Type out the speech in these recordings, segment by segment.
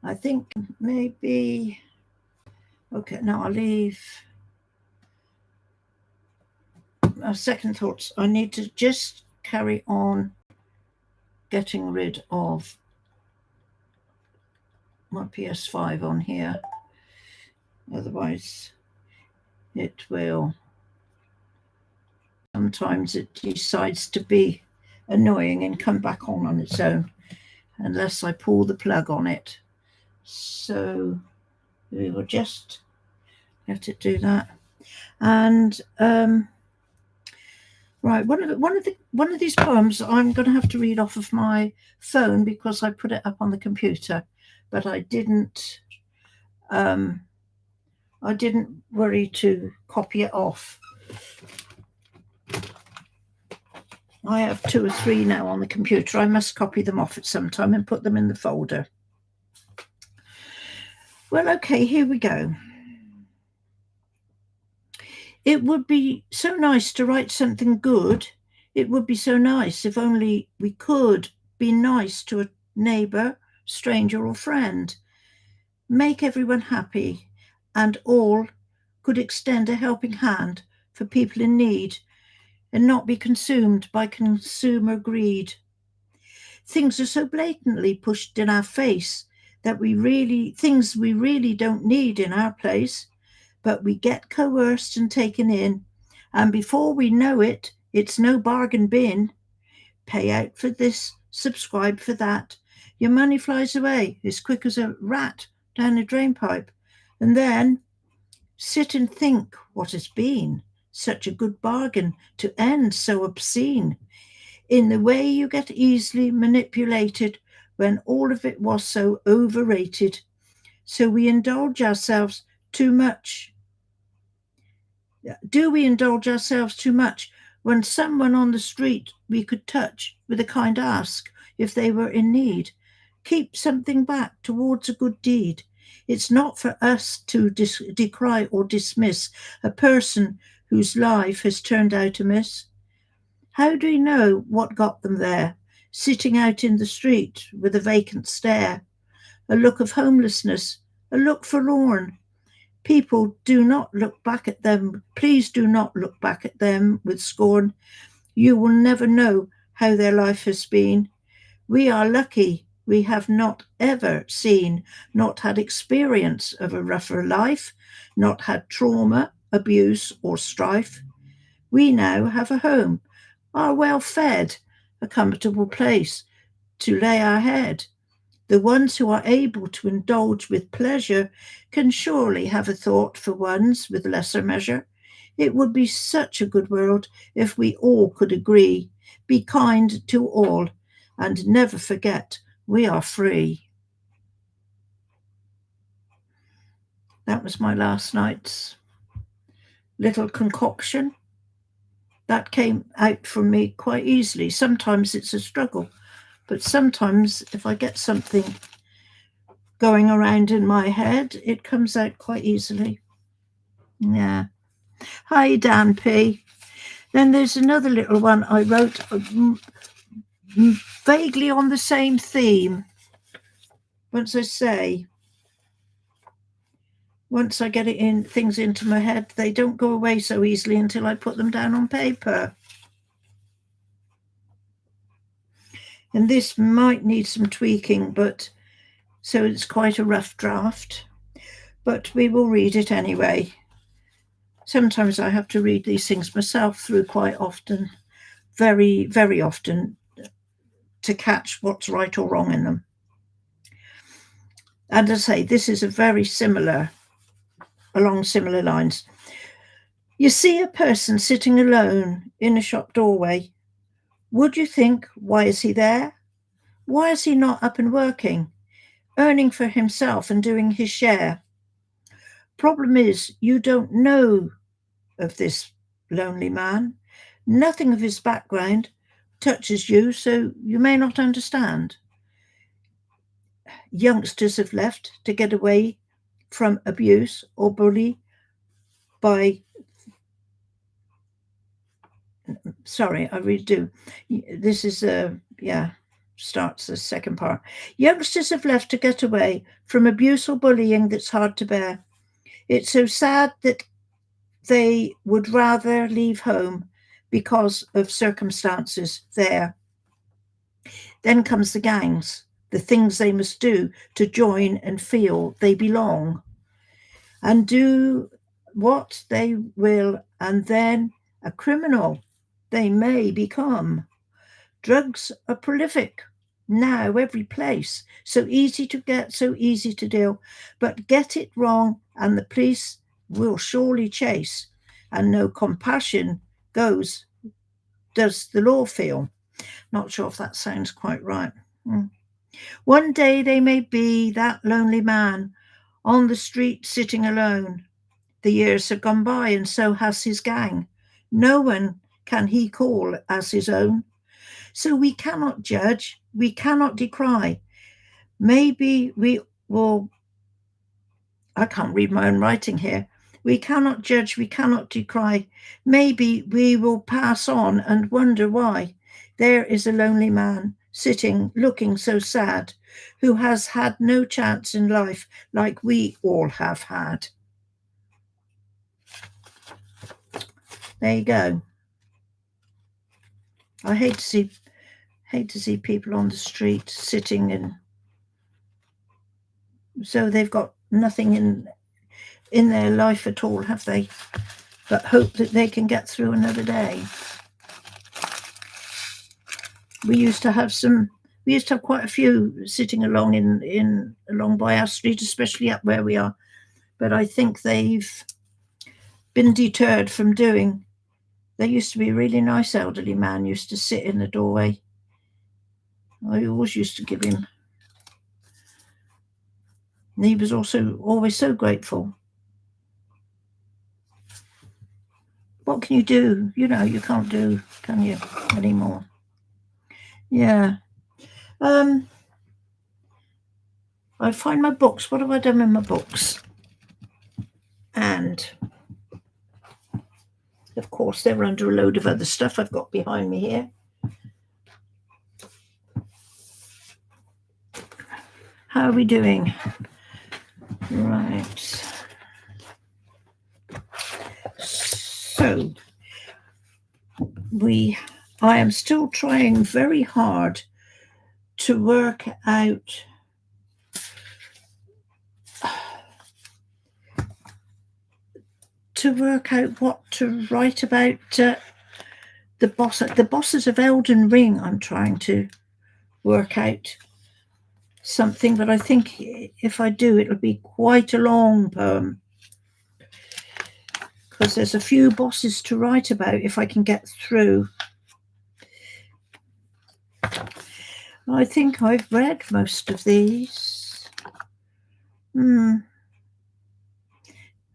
I think maybe, okay, now I'll leave second thoughts. I need to just carry on getting rid of my PS5 on here. Otherwise, it will, sometimes it decides to be annoying and come back on its own unless I pull the plug on it. So we will just let it do that. And right, one of these poems I'm going to have to read off of my phone because I put it up on the computer, but I didn't worry to copy it off. I have 2 or 3 now on the computer. I must copy them off at some time and put them in the folder. Well, okay, here we go. It would be so nice to write something good. It would be so nice if only we could be nice to a neighbour, stranger or friend. Make everyone happy and all could extend a helping hand for people in need and not be consumed by consumer greed. Things are so blatantly pushed in our face that things we really don't need in our place, but we get coerced and taken in, and before we know it, it's no bargain bin. Pay out for this, subscribe for that. Your money flies away as quick as a rat down a drain pipe, and then sit and think what has been such a good bargain to end so obscene. In the way you get easily manipulated when all of it was so overrated. So we indulge ourselves too much. Do we indulge ourselves too much when someone on the street we could touch with a kind ask if they were in need? Keep something back towards a good deed. It's not for us to decry or dismiss a person whose life has turned out amiss. How do we know what got them there, sitting out in the street with a vacant stare, a look of homelessness, a look forlorn? People do not look back at them. Please do not look back at them with scorn. You will never know how their life has been. We are lucky we have not ever seen, not had experience of a rougher life, not had trauma, abuse, or strife. We now have a home, are well fed, a comfortable place to lay our head. The ones who are able to indulge with pleasure can surely have a thought for ones with lesser measure. It would be such a good world if we all could agree, be kind to all, and never forget we are free. That was my last night's little concoction. That came out from me quite easily. Sometimes it's a struggle, but sometimes if I get something going around in my head, it comes out quite easily. Yeah. Hi, Dan P. Then there's another little one I wrote vaguely on the same theme. Once I get it in things into my head, they don't go away so easily until I put them down on paper. And this might need some tweaking, but so it's quite a rough draft. But we will read it anyway. Sometimes I have to read these things myself through quite often, very, very often, to catch what's right or wrong in them. And as I say, this is along similar lines. You see a person sitting alone in a shop doorway. Would you think, why is he there? Why is he not up and working, earning for himself and doing his share? Problem is, you don't know of this lonely man. Nothing of his background touches you, so you may not understand. Youngsters have left to get away from abuse or bully by, sorry, I really do. This is, yeah, starts the second part. Youngsters have left to get away from abuse or bullying that's hard to bear. It's so sad that they would rather leave home because of circumstances there. Then comes the gangs, the things they must do to join and feel they belong, and do what they will, and then a criminal they may become. Drugs are prolific now every place, so easy to get, so easy to deal, but get it wrong and the police will surely chase, and no compassion does the law feel. Not sure if that sounds quite right. One day they may be that lonely man on the street sitting alone. The years have gone by and so has his gang. No one can he call as his own. So we cannot judge, we cannot decry. Maybe we will, I can't read my own writing here. We cannot judge, we cannot decry. Maybe we will pass on and wonder why. There is a lonely man sitting, looking so sad, who has had no chance in life like we all have had. There you go. I hate to see people on the street sitting and so they've got nothing in their life at all, have they? But hope that they can get through another day. We used to have quite a few sitting along along by our street, especially up where we are. But I think they've been deterred from doing. There used to be a really nice elderly man used to sit in the doorway. I always used to give him. And he was also always so grateful. What can you do? You know, you can't do, can you, anymore? Yeah. I find my books. What have I done with my books? And of course, they're under a load of other stuff I've got behind me here. How are we doing? Right. So I am still trying very hard to work out what to write about the bosses of Elden Ring. I'm trying to work out something, but I think if I do, it'll be quite a long poem because there's a few bosses to write about if I can get through. I think I've read most of these.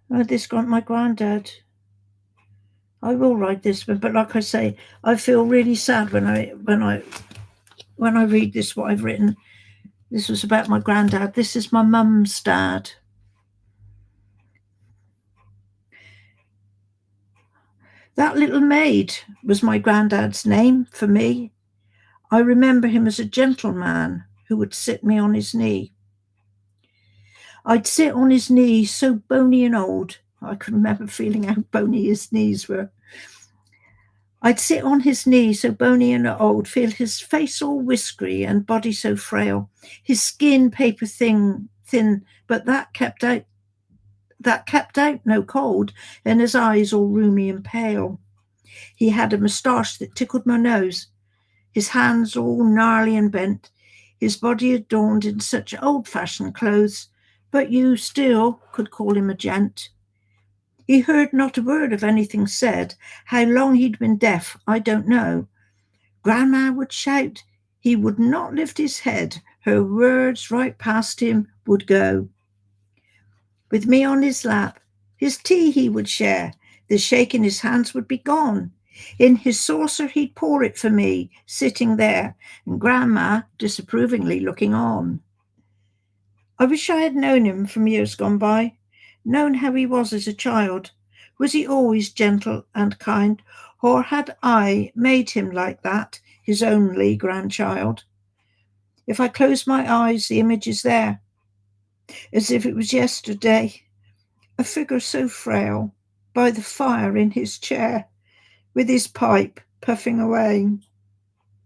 This got my granddad. I will write this one, but like I say, I feel really sad when I read this, what I've written. This was about my granddad. This is my mum's dad. That little maid was my granddad's name for me. I remember him as a gentleman who would sit me on his knee. I'd sit on his knee, so bony and old. I can remember feeling how bony his knees were. I'd sit on his knee, so bony and old, feel his face all whiskery and body so frail, his skin paper thin, but that kept out no cold, and his eyes all rheumy and pale. He had a moustache that tickled my nose, his hands all gnarly and bent, his body adorned in such old-fashioned clothes, but you still could call him a gent. He heard not a word of anything said. How long he'd been deaf, I don't know. Grandma would shout. He would not lift his head. Her words right past him would go. With me on his lap, his tea he would share. The shake in his hands would be gone. In his saucer he'd pour it for me, sitting there, and Grandma disapprovingly looking on. I wish I had known him from years gone by. Known how he was as a child. Was he always gentle and kind, or had I made him like that, his only grandchild? If I close my eyes, the image is there, as if it was yesterday. A figure so frail, by the fire in his chair, with his pipe puffing away.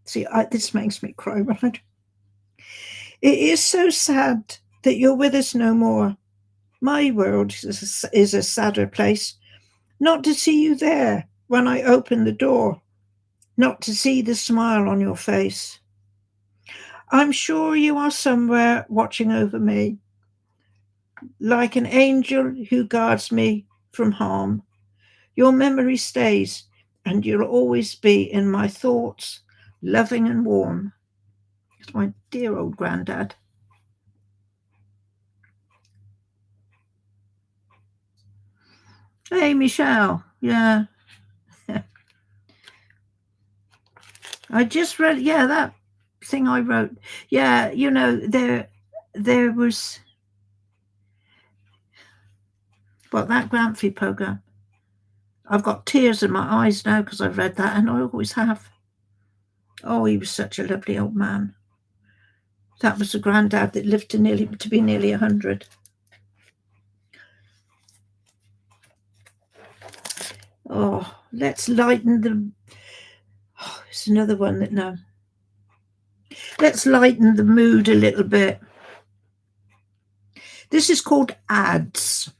See, this makes me cry. Right? It is so sad that you're with us no more. My world is a sadder place. Not to see you there when I open the door, not to see the smile on your face. I'm sure you are somewhere watching over me, like an angel who guards me from harm. Your memory stays, and you'll always be in my thoughts, loving and warm. It's my dear old granddad. Hey, Michelle. Yeah. I just read, yeah, that thing I wrote. Yeah, there was, well, that Granfy program. I've got tears in my eyes now because I've read that, and I always have. Oh, he was such a lovely old man. That was a granddad that lived to be nearly 100. Oh, let's lighten the. Oh, it's another one that no. Let's lighten the mood a little bit. This is called ads.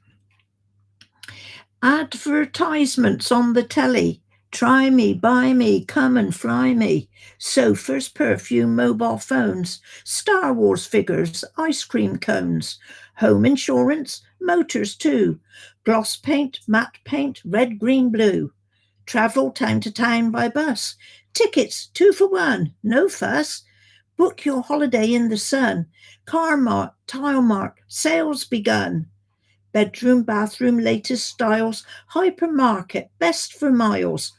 Advertisements on the telly. Try me, buy me, come and fly me. Sofas, perfume, mobile phones, Star Wars figures, ice cream cones, home insurance, motors too, gloss paint, matte paint, red, green, blue. Travel town to town by bus. Tickets 2 for 1, no fuss. Book your holiday in the sun. Car mart, tile mart, sales begun. Bedroom, bathroom, latest styles. Hypermarket, best for miles.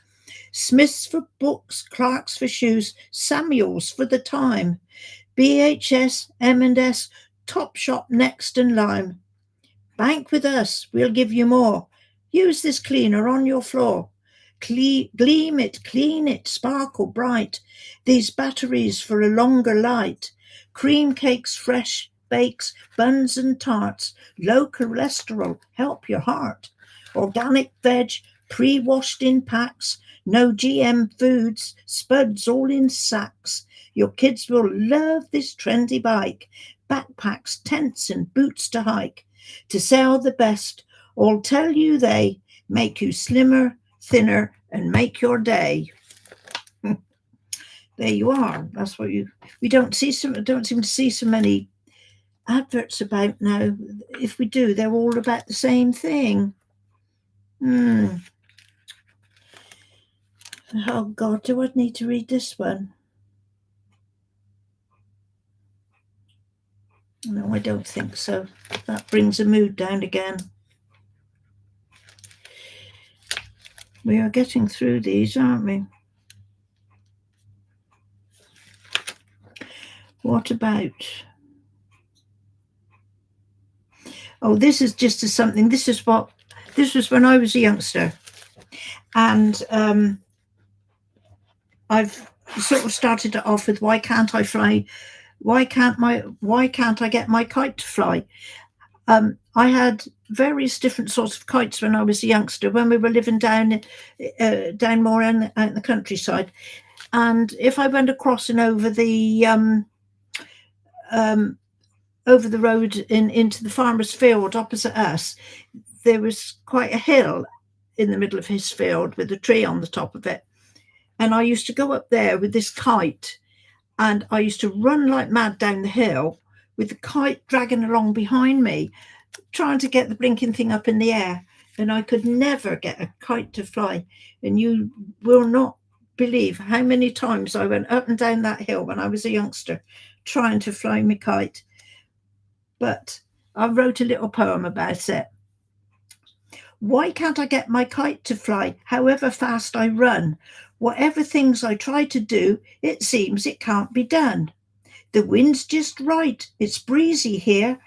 Smith's for books, Clark's for shoes, Samuel's for the time. BHS, M&S, Topshop, Next and Lime. Bank with us, we'll give you more. Use this cleaner on your floor. Gleam it, clean it, sparkle bright. These batteries for a longer light. Cream cakes, fresh bakes, buns and tarts. Low cholesterol, help your heart. Organic veg, pre-washed in packs. No GM foods, spuds all in sacks. Your kids will love this trendy bike. Backpacks, tents and boots to hike. To sell the best, all tell you they make you slimmer, thinner, and make your day. There you are. That's what we don't seem to see so many adverts about now. If we do, they're all about the same thing. Oh God, do I need to read this one? No, I don't think so. That brings the mood down again. We are getting through these, aren't we? What about? Oh, this is just something. This was when I was a youngster, and I've sort of started it off with, why can't I fly? Why can't I get my kite to fly? I had various different sorts of kites when I was a youngster, when we were living down more in the countryside. And if I went across and over the road into the farmer's field opposite us, there was quite a hill in the middle of his field with a tree on the top of it. And I used to go up there with this kite, and I used to run like mad down the hill with the kite dragging along behind me, trying to get the blinking thing up in the air. And I could never get a kite to fly. And you will not believe how many times I went up and down that hill when I was a youngster trying to fly my kite. But I wrote a little poem about it. Why can't I get my kite to fly, however fast I run? Whatever things I try to do, it seems it can't be done. The wind's just right, it's breezy here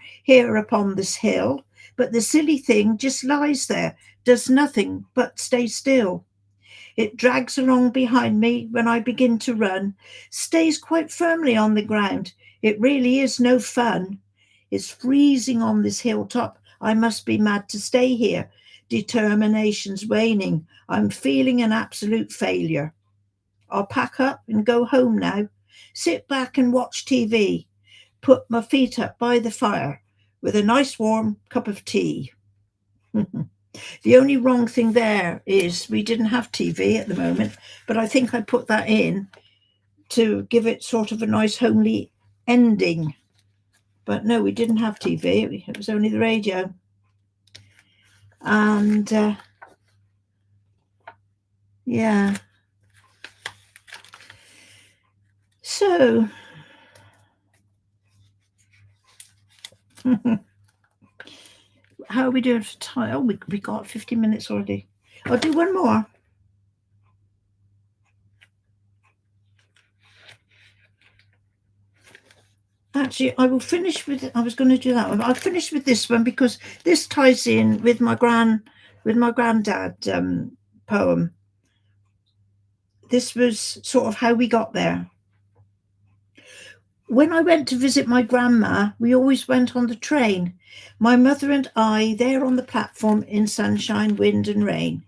upon this hill, but the silly thing just lies there, does nothing but stay still. It drags along behind me when I begin to run, stays quite firmly on the ground. It really is no fun. It's freezing on this hilltop. I must be mad to stay here. Determination's waning. I'm feeling an absolute failure. I'll pack up and go home now. Sit back and watch TV. Put my feet up by the fire with a nice warm cup of tea. The only wrong thing there is we didn't have TV at the moment, but I think I put that in to give it sort of a nice homely ending. But no, we didn't have TV. It was only the radio. And yeah. So how are we doing for time? Oh, we got 50 minutes already. I'll do one more. Actually, I will finish with. I was going to do that one. I'll finish with this one because this ties in with my granddad poem. This was sort of how we got there. When I went to visit my grandma, we always went on the train. My mother and I, there on the platform in sunshine, wind, and rain.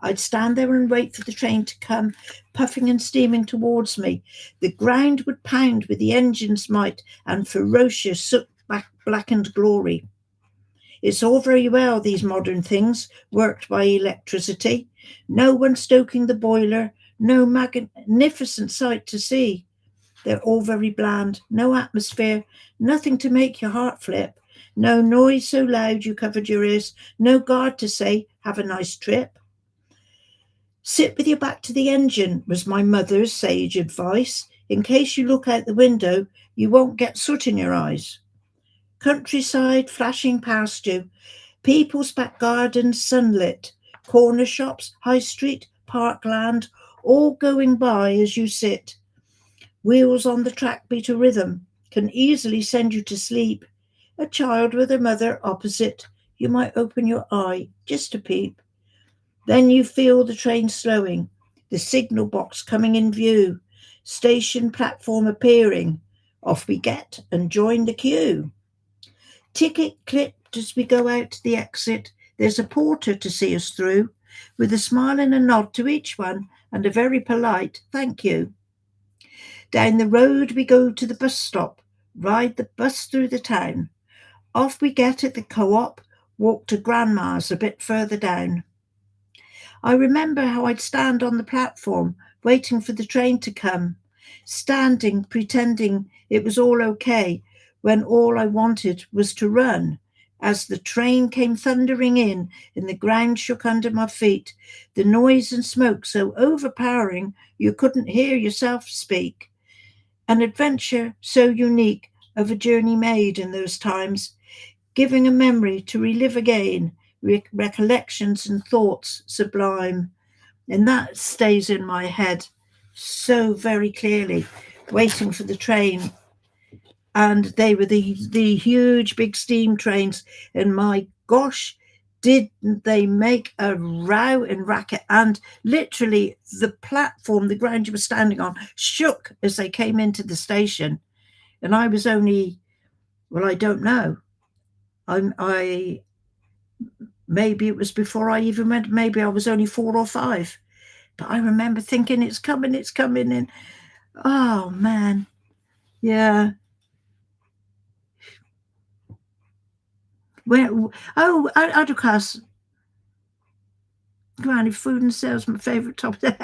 I'd stand there and wait for the train to come, puffing and steaming towards me. The ground would pound with the engine's might and ferocious soot-blackened glory. It's all very well, these modern things, worked by electricity. No one stoking the boiler, no magnificent sight to see. They're all very bland, no atmosphere, nothing to make your heart flip, no noise so loud you covered your ears, no guard to say, have a nice trip. Sit with your back to the engine, was my mother's sage advice. In case you look out the window, you won't get soot in your eyes. Countryside flashing past you, people's back gardens sunlit, corner shops, high street, parkland, all going by as you sit. Wheels on the track beat a rhythm, can easily send you to sleep. A child with a mother opposite, you might open your eye just a peep. Then you feel the train slowing, the signal box coming in view, station platform appearing. Off we get and join the queue. Ticket clipped as we go out to the exit. There's a porter to see us through, with a smile and a nod to each one and a very polite thank you. Down the road we go to the bus stop, ride the bus through the town. Off we get at the co-op, walk to Grandma's a bit further down. I remember how I'd stand on the platform, waiting for the train to come, standing, pretending it was all okay, when all I wanted was to run. As the train came thundering in and the ground shook under my feet, the noise and smoke so overpowering you couldn't hear yourself speak. An adventure so unique of a journey made in those times, giving a memory to relive again, recollections and thoughts sublime. And that stays in my head so very clearly, waiting for the train. And they were the huge big steam trains. And my gosh, didn't they make a row and racket? And literally the platform, the ground you were standing on, shook as they came into the station. And I was only, well, I don't know. I maybe it was before I even went, maybe I was only 4 or 5. But I remember thinking, it's coming. And oh, man. Yeah. Adulcast. Granny, food and sales, my favourite topic.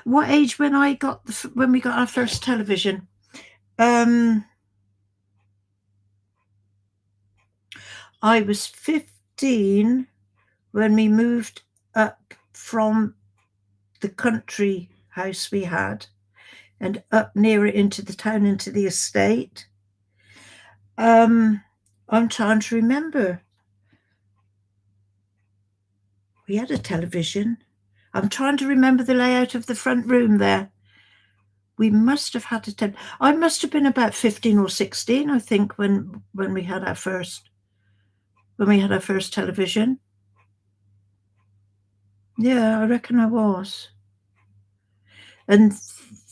What age when we got our first television? I was 15 when we moved up from the country house we had and up nearer into the town, into the estate. I'm trying to remember. We had a television. I'm trying to remember the layout of the front room there. We must have had I must have been about 15 or 16, I think, when we had our first television. Yeah, I reckon I was. And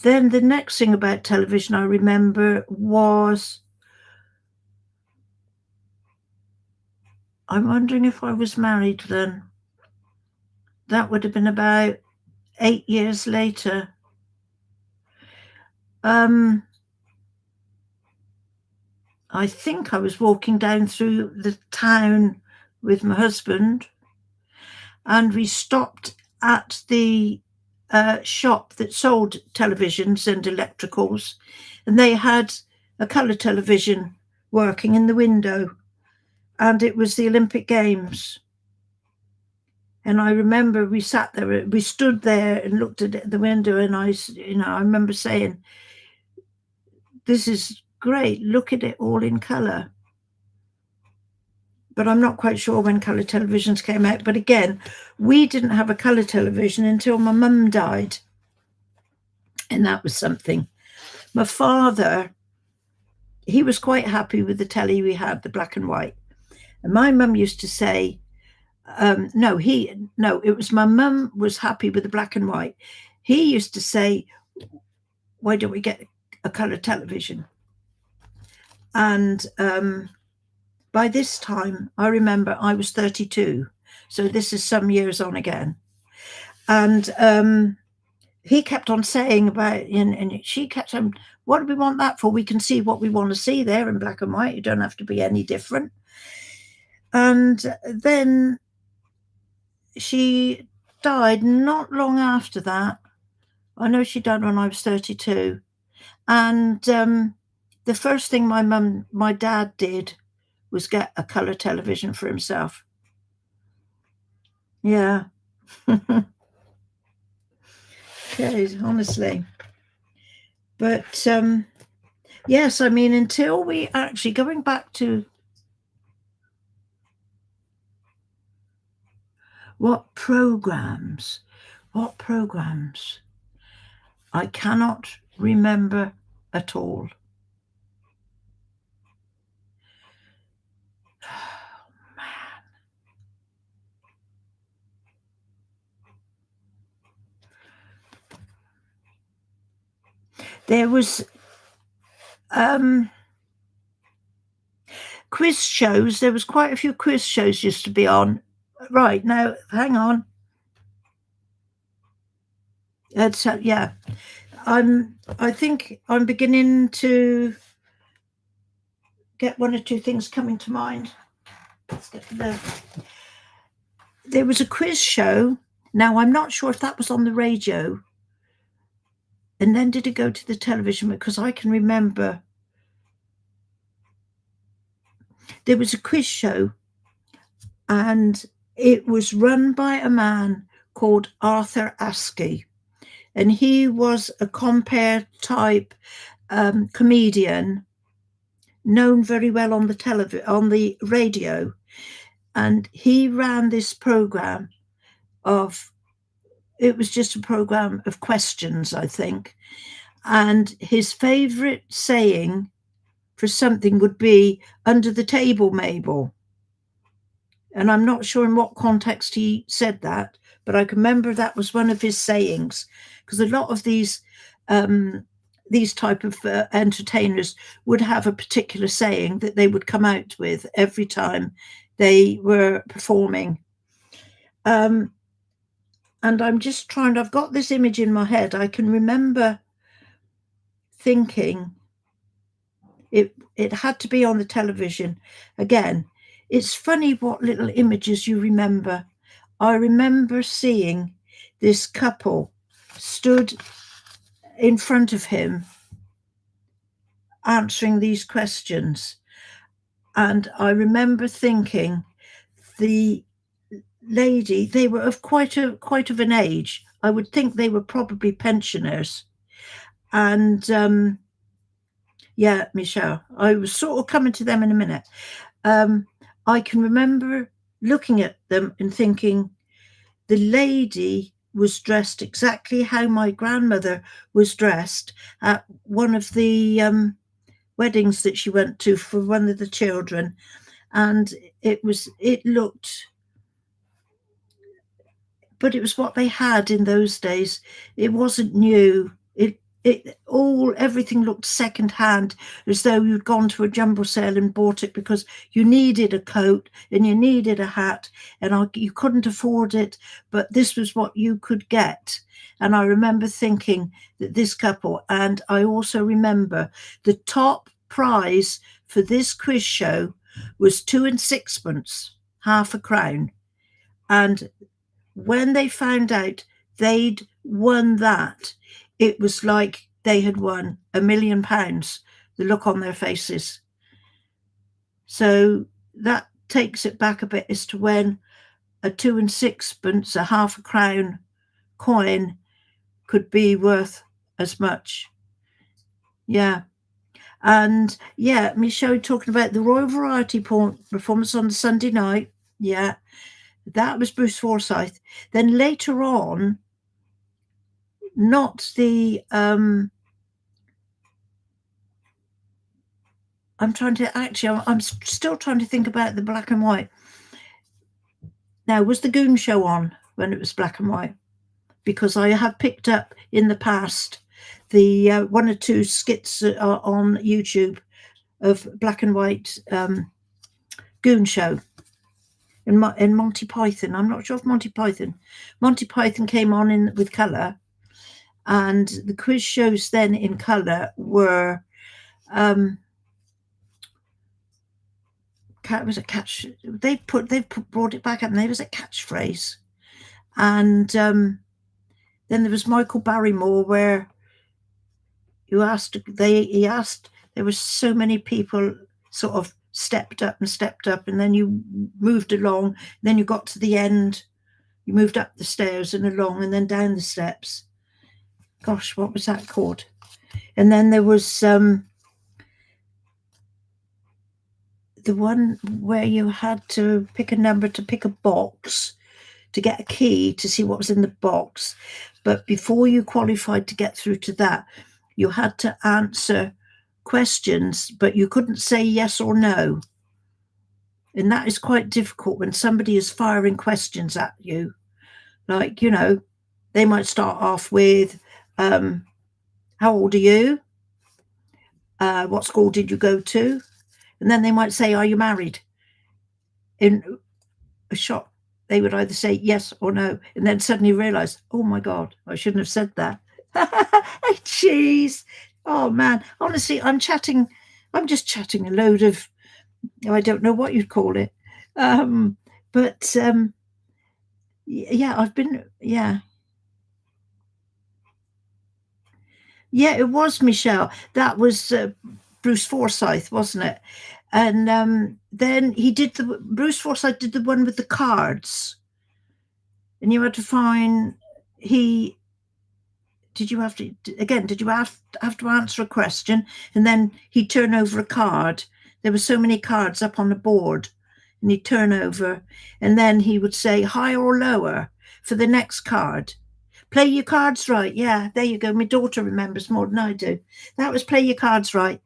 Then the next thing about television I remember was, I'm wondering if I was married then. That would have been about 8 years later. I think I was walking down through the town with my husband, and we stopped at the shop that sold televisions and electricals, and they had a colour television working in the window, and it was the Olympic Games. And I remember we stood there and looked at the window, and I remember saying, "This is great, look at it all in colour." But I'm not quite sure when colour televisions came out. But again, we didn't have a colour television until my mum died. And that was something. My father, he was quite happy with the telly we had, the black and white. And my mum used to say, it was my mum was happy with the black and white. He used to say, why don't we get a colour television? And by this time, I remember I was 32. So this is some years on again. And he kept on saying about, and she kept on, what do we want that for? We can see what we want to see there in black and white. You don't have to be any different. And then she died not long after that. I know she died when I was 32. And the first thing my dad did was get a colour television for himself. Yeah. Okay, honestly. But yes, I mean, until we actually, going back to what programs, I cannot remember at all. Oh, man. There was quiz shows. There was quite a few quiz shows used to be on. Right, now, hang on. So, yeah. I think I'm beginning to get one or two things coming to mind. Let's get there. There was a quiz show. Now, I'm not sure if that was on the radio. And then did it go to the television? Because I can remember there was a quiz show, and it was run by a man called Arthur Askey. And he was a compere type comedian, known very well on the radio. And he ran this program it was just a program of questions, I think. And his favorite saying for something would be, under the table, Mabel. And I'm not sure in what context he said that, but I can remember that was one of his sayings, because a lot of these type of entertainers would have a particular saying that they would come out with every time they were performing. And I'm just I've got this image in my head. I can remember thinking it had to be on the television. Again, it's funny what little images you remember. I remember seeing this couple stood in front of him answering these questions. And I remember thinking, the lady, they were of quite of an age. I would think they were probably pensioners. And yeah, Michelle, I was sort of coming to them in a minute. I can remember looking at them and thinking, the lady was dressed exactly how my grandmother was dressed at one of the weddings that she went to for one of the children. And it looked, but it was what they had in those days. It wasn't new. everything looked second hand, as though you'd gone to a jumble sale and bought it because you needed a coat and you needed a hat, and you couldn't afford it, but this was what you could get. And I remember thinking that this couple, and I also remember the top prize for this quiz show was 2 and sixpence, half a crown. And when they found out they'd won that, it was like they had won £1 million, the look on their faces. So that takes it back a bit as to when a 2 and sixpence, a half a crown coin, could be worth as much. Yeah. And yeah, Michelle talking about the Royal Variety performance on the Sunday night. Yeah, that was Bruce Forsyth. Then later on, not the I'm still trying to think about the black and white. Now, was the Goon Show on when it was black and white? Because I have picked up in the past the one or two skits on YouTube of black and white Goon Show in Monty Python. I'm not sure if Monty Python came on with colour, and the quiz shows then in colour were was a catch. They've brought it back up, and there was a catchphrase, and then there was Michael Barrymore, where he asked. There was so many people sort of stepped up, and then you moved along. Then you got to the end. You moved up the stairs and along, and then down the steps. Gosh, what was that called? And then there was the one where you had to pick a number to pick a box to get a key to see what was in the box. But before you qualified to get through to that, you had to answer questions, but you couldn't say yes or no. And that is quite difficult when somebody is firing questions at you. Like, they might start off with, how old are you? What school did you go to? And then they might say, are you married? In a shot, they would either say yes or no, and then suddenly realize, oh my God, I shouldn't have said that. Jeez. Oh man, honestly, I'm just chatting a load of, I don't know what you'd call it. But yeah, Yeah, it was Michelle. That was Bruce Forsyth, wasn't it? And then Bruce Forsyth did the one with the cards. And you had to find, did you have to answer a question, and then he'd turn over a card? There were so many cards up on the board, and he'd turn over, and then he would say higher or lower for the next card. Play your cards right. Yeah, there you go. My daughter remembers more than I do. That was play your cards right.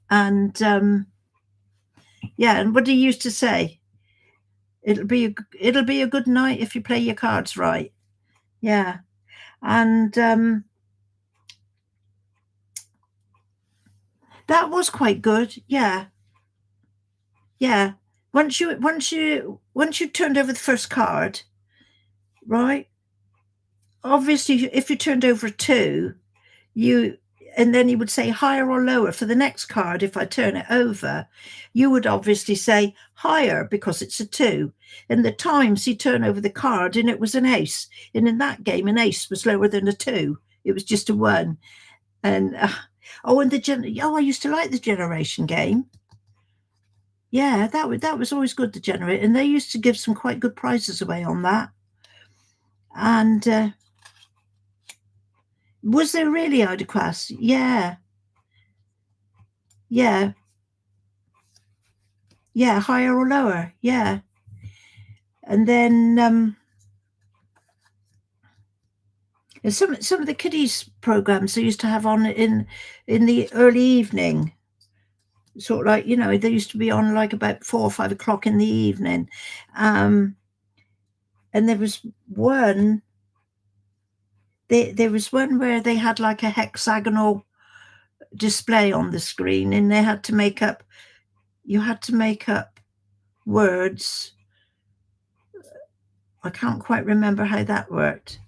And yeah, and what he used to say, it'll be a good night if you play your cards right. Yeah. And that was quite good. Yeah. Yeah. Once you turned over the first card, right? Obviously, if you turned over a 2, and then he would say higher or lower for the next card. If I turn it over, you would obviously say higher because it's a 2. And the times he turned over the card and it was an ace. And in that game, an ace was lower than a 2. It was just a 1. And I used to like the generation game. Yeah, that was always good, to generate. And they used to give some quite good prizes away on that. And was there really, Ida Quass? Yeah. Yeah. Yeah, higher or lower. Yeah. And then some of the kiddies programs they used to have on in the early evening. Sort of like, they used to be on like about 4 or 5 o'clock in the evening. And there was one There was one where they had like a hexagonal display on the screen, and they had to make up. You had to make up words. I can't quite remember how that worked.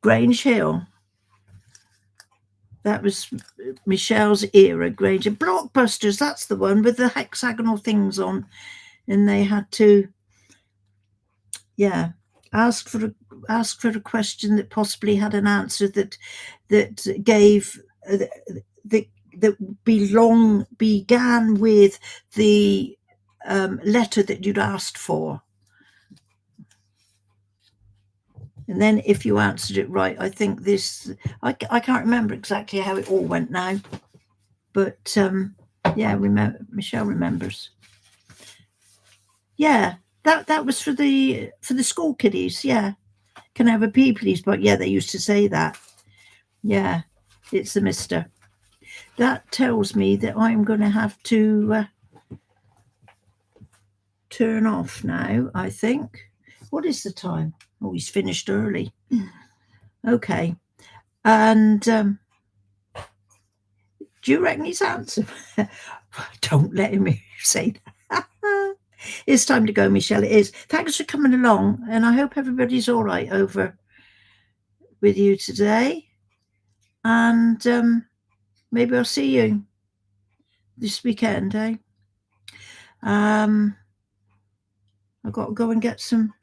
Grange Hill. That was Michelle's era. Grange Blockbusters. That's the one with the hexagonal things on, and they had to, yeah, ask for a question that possibly had an answer that gave that began with the letter that you'd asked for. And then if you answered it right, I think this, I can't remember exactly how it all went now, but yeah, Michelle remembers. Yeah, that was for the school kiddies. Yeah, can I have a pee, please? But yeah, they used to say that. Yeah, it's the mister. That tells me that I'm going to have to turn off now, I think. What is the time? Oh, he's finished early. Okay. And do you reckon he's handsome? Don't let him say that. It's time to go, Michelle. It is. Thanks for coming along, and I hope everybody's all right over with you today. And maybe I'll see you this weekend, eh? I've got to go and get some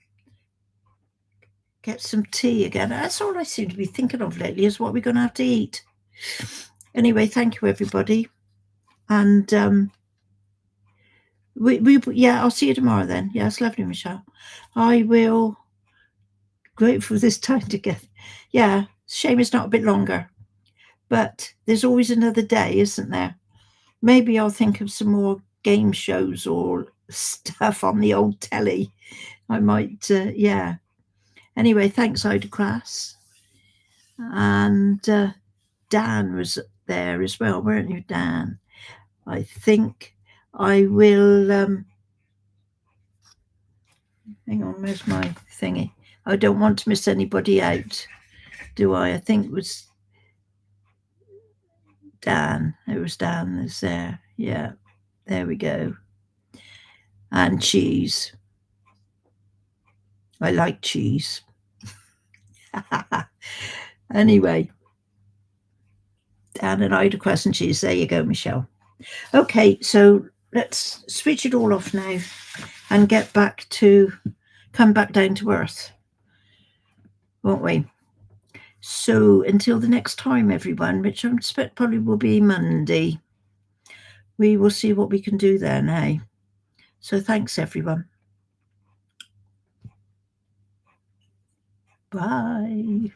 tea again. That's all I seem to be thinking of lately, is what we're going to have to eat. Anyway, thank you, everybody. And yeah, I'll see you tomorrow then. Yeah, it's lovely, Michelle. I will. Grateful for this time together. Yeah, shame it's not a bit longer, but there's always another day, isn't there? Maybe I'll think of some more game shows or stuff on the old telly. I might, yeah. Anyway, thanks, Ida Crass. And Dan was there as well, weren't you, Dan? I think I will. Hang on, where's my thingy? I don't want to miss anybody out, do I? I think it was Dan. It was Dan that's there. Yeah, there we go. And cheese. I like cheese. Anyway, Dan and Ida Cress and cheese. There you go, Michelle. Okay, so let's switch it all off now and come back down to earth, won't we? So until the next time, everyone, which I expect probably will be Monday, we will see what we can do then, eh? So thanks, everyone. Bye.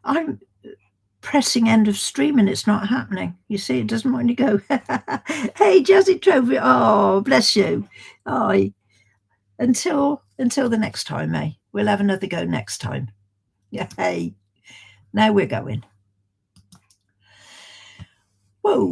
I'm pressing end of stream and it's not happening. You see, it doesn't want to go. Hey, Jazzy Trophy. Oh, bless you. Oh, until the next time, eh? We'll have another go next time. Yeah. Hey, now we're going. Whoa.